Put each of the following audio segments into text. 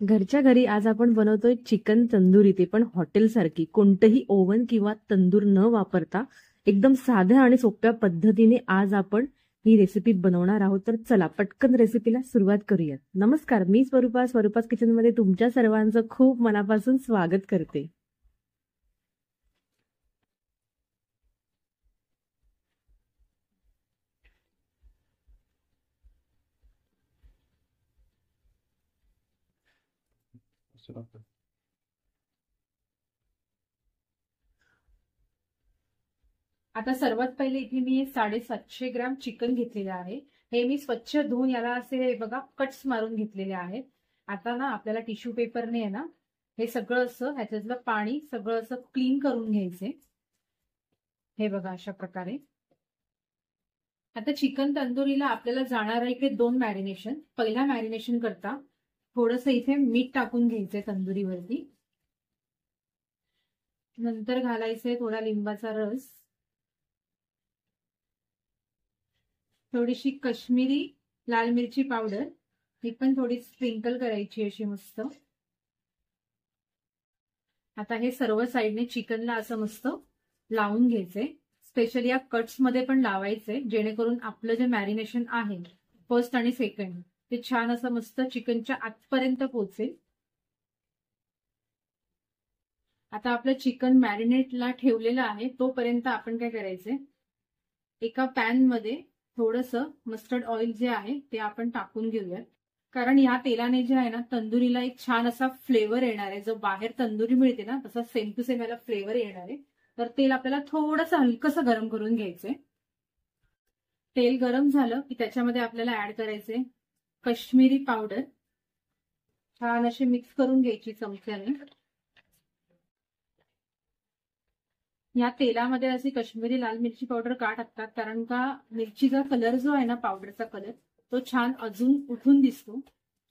घरच्या घरी आज आपण बनवतोय चिकन तंदुरी, ते पण हॉटेल सारखी. कोणतंही ओव्हन किंवा तंदूर न वापरता एकदम साध्या आणि सोप्या पद्धतीने आज आपण ही रेसिपी बनवणार आहोत. तर चला पटकन रेसिपीला सुरुवात करूयात. नमस्कार, मी स्वरूपास किचन मध्ये तुमच्या सर्वांचं खूप मनापासून स्वागत करते. आता सर्वात पहिले इथे मी 750 ग्रॅम चिकन घेतलेलं आहे. हे मी स्वच्छ धुवून याला असे बघा कट्स मारून घेतलेले आहेत. आता ना आपल्याला टिश्यू पेपरने आहे ना हे सगळं असं ह्याच्यातलं पाणी सगळं असं क्लीन करून घ्यायचे. हे बघा अशा प्रकारे. आता चिकन तंदुरीला आपल्याला जाणार आहे इकडे 2 मॅरिनेशन. पहिला मॅरिनेशन करता थोडंसं इथे मीठ टाकून घ्यायचंय तंदुरीवरती. नंतर घालायचंय थोडा लिंबाचा रस, थोडीशी कश्मीरी लाल मिरची पावडर, ही पण थोडी स्प्रिंकल करायची अशी मस्त. आता हे सर्व साइडने चिकनला असं मस्त लावून घ्यायचंय. स्पेशली या कट्स मध्ये पण लावायचंय, जेणेकरून आपलं जे मॅरिनेशन आहे फर्स्ट आणि सेकंड ते छान असं मस्त चिकनच्या आतपर्यंत पोहोचेल. आता आपलं चिकन मॅरिनेटला ठेवलेलं आहे, तोपर्यंत आपण काय करायचंय, एका पॅन मध्ये थोडंसं मस्टर्ड ऑइल जे आहे ते आपण टाकून घेऊयात. कारण या तेलाने जे आहे ना तंदुरीला एक छान असा फ्लेवर येणार आहे. जो बाहेर तंदुरी मिळते ना तसा सेम टू सेम याला फ्लेवर येणार आहे. तर तेल आपल्याला थोडंसं हलकंसं गरम करून घ्यायचंय. तेल गरम झालं की त्याच्यामध्ये आपल्याला ऍड करायचे कश्मीरी पावडर. छान अशी मिक्स करून घ्यायची चमच्याने. या तेलामध्ये अशी कश्मीरी लाल मिरची पावडर का टाकतात, कारण का मिरचीचा कलर जो आहे ना पावडरचा कलर तो छान अजून उठून दिसतो.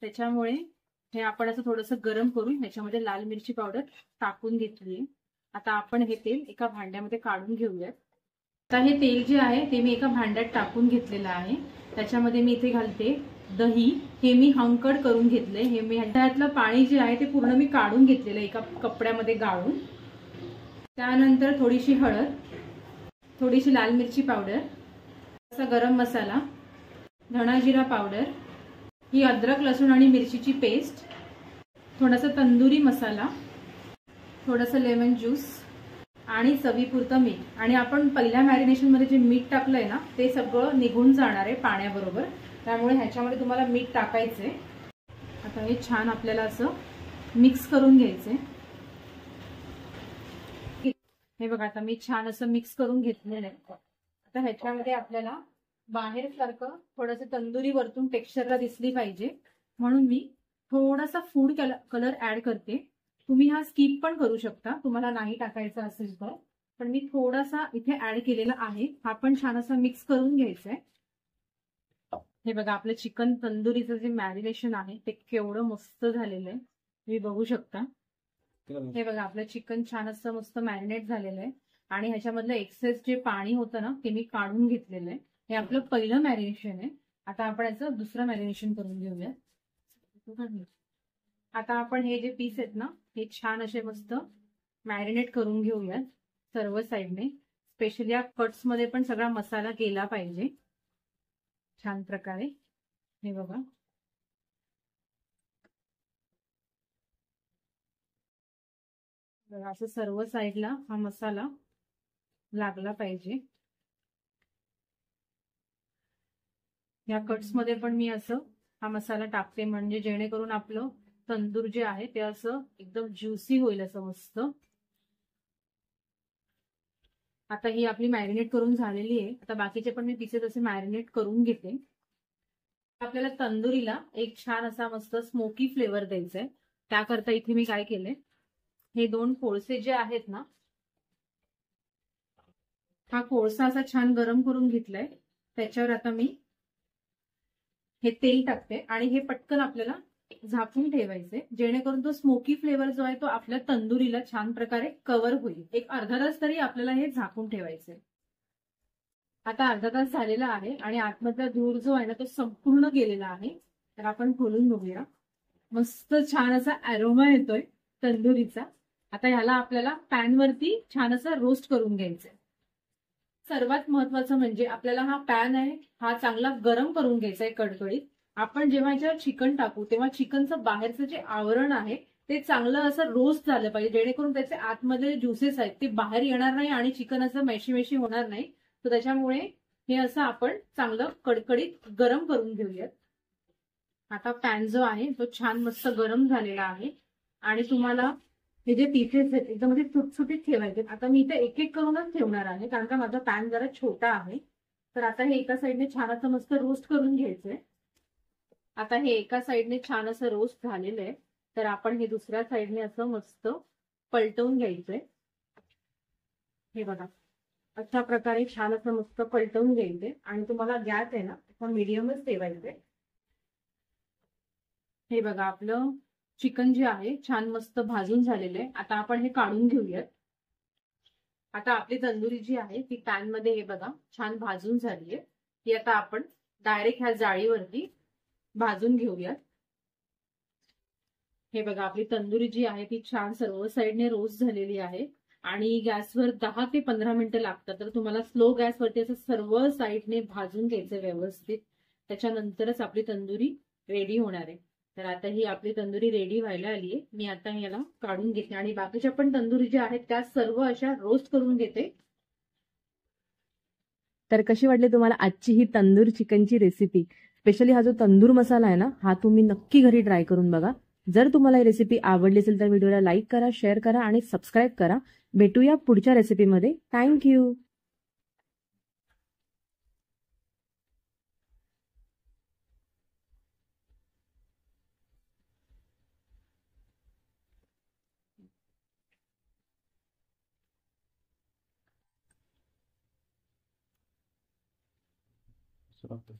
त्याच्यामुळे हे आपण असं थोडंसं गरम करून ह्याच्यामध्ये लाल मिरची पावडर टाकून घेतली. आता आपण हे तेल एका भांड्यामध्ये काढून घेऊयात. आता हे तेल जे आहे ते मी एका भांड्यात टाकून घेतलेलं आहे. त्याच्यामध्ये मी इथे घालते दही. हे मी हंकड करून घेतले. हे मी ह्यातलं पाणी जे आहे ते पूर्ण मी काढून घेतलेलं एका कपड्यामध्ये गाळून. त्यानंतर थोडीशी हळद, थोडीशी लाल मिरची पावडर, असा गरम मसाला, धणा जिरा पावडर, ही अद्रक लसूण आणि मिरचीची पेस्ट, थोडासा तंदुरी मसाला, थोडासा लेमन ज्यूस आणि चवीपुरतं मीठ. आणि आपण पहिल्या मॅरिनेशन मध्ये जे मीठ टाकलंय ना ते सगळं निघून जाणार आहे पाण्याबरोबर, त्यामुळे ह्याच्यामध्ये तुम्हाला मीठ टाकायचंय. आता हे छान आपल्याला असं मिक्स करून घ्यायचंय. हे बघा आता मी छान असं मिक्स करून घेतलेलं आहे. आता ह्याच्यामध्ये आपल्याला बाहेर सारखं थोडंसं तंदुरी वरतून टेक्स्चरला दिसली पाहिजे, म्हणून मी थोडासा फूड कलर ऍड करते. तुम्ही हा स्किप पण करू शकता तुम्हाला नाही टाकायचा असेल तर, पण मी थोडासा इथे ऍड केलेला आहे. हा पण छान असं मिक्स करून घ्यायचंय. हे बघा आपलं चिकन तंदुरीचं जे मॅरिनेशन आहे ते केवढं मस्त झालेलं आहे, तुम्ही बघू शकता. हे बघा आपलं चिकन छान असं मस्त मॅरिनेट झालेलं आहे. आणि ह्याच्यामधलं एक्सेस जे पाणी होतं ना ते मी काढून घेतलेलं आहे. हे आपलं पहिलं मॅरिनेशन आहे. आता आपण याचं दुसरं मॅरिनेशन करून घेऊया. आता आपण हे जे पीस आहेत ना हे छान असे मस्त मॅरिनेट करून घेऊयात सर्व साईडने. स्पेशली या कट्स मध्ये पण सगळा मसाला गेला पाहिजे छान प्रकारे. हे बघा असं सर्व साईडला हा मसाला लागला पाहिजे. या कट्स मध्ये पण मी असं हा मसाला टाकते, म्हणजे जेणेकरून आपलं तंदूर जे आहे ते असं एकदम ज्युसी होईल असं मस्त. आता ही आपली मॅरिनेट करून झालेली आहे. आता बाकीचे पण मी पीसेस असे मॅरिनेट करून घेते. आपल्याला तंदुरीला एक छान असा मस्त स्मोकी फ्लेवर द्यायचा आहे. त्याकरता इथे मी काय केलंय, हे 2 कोळसे जे आहेत ना, हा कोळसा असा छान गरम करून घेतलाय. त्याच्यावर आता मी हे तेल टाकते आणि हे पटकन आपल्याला झाकून ठेवायचे, जेणेकरून तो स्मोकी फ्लेवर जो आहे तो आपल्या तंदुरीला छान प्रकारे कव्हर होईल. एक अर्धा तास तरी आपल्याला हे झाकून ठेवायचे. आता अर्धा तास झालेला आहे आणि आतमधला धूर जो आहे ना तो संपूर्ण गेलेला आहे. तर आपण खोलून बघूया. मस्त छान असा अरोमा येतोय तंदुरीचा. आता ह्याला आपल्याला पॅन वरती छान असं रोस्ट करून घ्यायचंय. सर्वात महत्वाचं म्हणजे आपल्याला हा पॅन आहे हा चांगला गरम करून घ्यायचा आहे कडकडीत. आपण जेव्हा याच्यावर चिकन टाकू तेव्हा चिकनचं बाहेरचं जे आवरण आहे ते चांगलं असं रोस्ट झालं पाहिजे, जेणेकरून त्याचे आतमध्ये ज्युसेस आहेत ते बाहेर येणार नाही आणि चिकन असं मेशी मेशी होणार नाही. तर त्याच्यामुळे हे असं आपण चांगलं कडकडीत गरम करून घेऊयात. आता पॅन जो आहे तो छान मस्त गरम झालेला आहे आणि तुम्हाला हे जे पीसेस आहेत एकदम सुटसुटीत ठेवायचे. आता मी इथे एक एक करूनच ठेवणार आहे कारण का माझा पॅन जरा छोटा आहे. तर आता हे एका साईडने छान असं मस्त रोस्ट करून घ्यायचंय. आता हे एका साईडने छान असं रोस्ट झालेलं आहे, तर आपण हे दुसऱ्या साईडने असं मस्त पलटवून घ्यायचंय. हे बघा अशा प्रकारे छान असं मस्त पलटवून घ्यायचंय आणि तुम्हाला गॅस आहे ना मीडियमच ठेवायचंय. हे बघा आपलं चिकन जे आहे छान मस्त भाजून झालेलं आहे. आता आपण हे काढून घेऊयात. आता आपली तंदुरी जी आहे ती पॅन मध्ये हे बघा छान भाजून झाली आहे. ती आता आपण डायरेक्ट ह्या जाळीवरती भाजून घेऊयात. हे बघा आपली तंदुरी जी आहे ती छान सर्व साईडने रोस्ट झालेली आहे आणि गॅसवर 10 ते 15 मिनिटं लागतात. तर तुम्हाला स्लो गॅसवरती असं सर्व साईडने भाजून घ्यायचं व्यवस्थित. त्याच्यानंतरच आपली तंदुरी रेडी होणार आहे. तर आता ही आपली तंदुरी रेडी व्हायला आली आहे. मी आता याला काढून घेते आणि बाकीच्या पण तंदुरी ज्या आहेत त्या सर्व अशा रोस्ट करून घेते. तर कशी वाटली तुम्हाला आजची ही तंदूर चिकनची रेसिपी? स्पेशली हा जो तंदूर मसाला आहे ना, हा तुम्ही नक्की घरी ट्राय करून बघा. जर तुम्हाला ही रेसिपी आवडली असेल तर व्हिडिओला लाईक करा, शेअर करा आणि सबस्क्राईब करा. भेटूया पुढच्या रेसिपीमध्ये. थँक्यू. सुरुवात